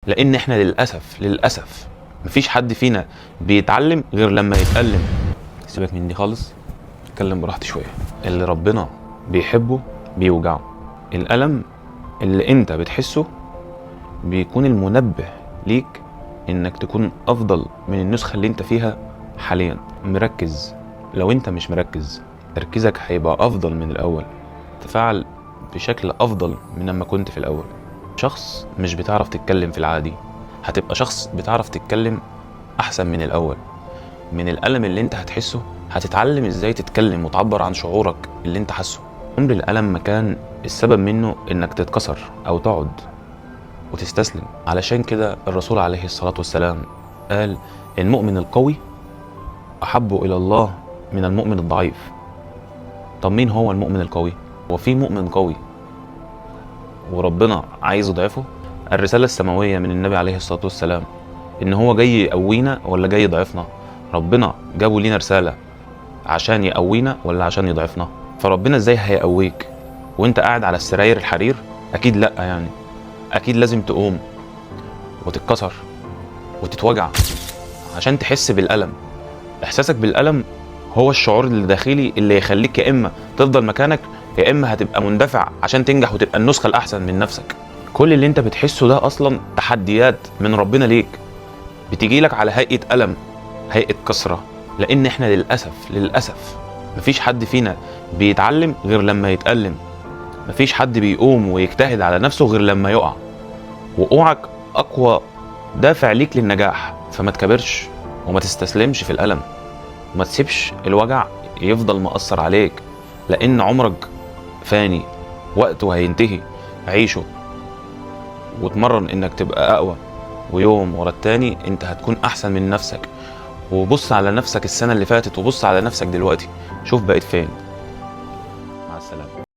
لان احنا للاسف مفيش حد فينا بيتعلم غير لما يتألم. سيبك من دي خالص، اتكلم براحتي شويه. اللي ربنا بيحبه بيوجعه. الألم اللي انت بتحسه بيكون المنبه ليك انك تكون افضل من النسخة اللي انت فيها حاليا. مركز. لو انت مش مركز تركيزك هيبقى افضل من الاول، تفاعل بشكل افضل من لما كنت في الاول. شخص مش بتعرف تتكلم في العادي، هتبقى شخص بتعرف تتكلم احسن من الاول. من الألم اللي انت هتحسه هتتعلم ازاي تتكلم وتعبر عن شعورك اللي انت حاسه. عمر الألم ما كان السبب منه انك تتكسر او تقعد وتستسلم. علشان كده الرسول عليه الصلاة والسلام قال المؤمن القوي أحب إلى الله من المؤمن الضعيف. طب مين هو المؤمن القوي؟ وفي مؤمن قوي وربنا عايز يضعفه؟ الرسالة السماوية من النبي عليه الصلاة والسلام إن هو جاي يقوينا ولا جاي يضعفنا؟ ربنا جابوا لينا رسالة عشان يقوينا ولا عشان يضعفنا؟ فربنا ازاي هيقويك وانت قاعد على السراير الحرير؟ أكيد لأ. يعني أكيد لازم تقوم وتتكسر وتتوجع عشان تحس بالألم. إحساسك بالألم هو الشعور الداخلي اللي يخليك يا إما تفضل مكانك يا إما هتبقى مندفع عشان تنجح وتبقى النسخة الأحسن من نفسك. كل اللي انت بتحسه ده أصلا تحديات من ربنا ليك، بتجيلك على هيئة ألم، هيئة كسرة. لأن احنا للأسف مفيش حد فينا بيتعلم غير لما يتألم. مفيش حد بيقوم ويجتهد على نفسه غير لما يقع. وقوعك أقوى دافع ليك للنجاح. فما تكبرش وما تستسلمش في الألم، وما تسيبش الوجع يفضل مأثر عليك، لأن عمرك فاني، وقته هينتهي. عيشه واتمرن انك تبقى أقوى، ويوم ورا التاني انت هتكون أحسن من نفسك. وبص على نفسك السنة اللي فاتت وبص على نفسك دلوقتي، شوف بقيت فين. مع السلامة.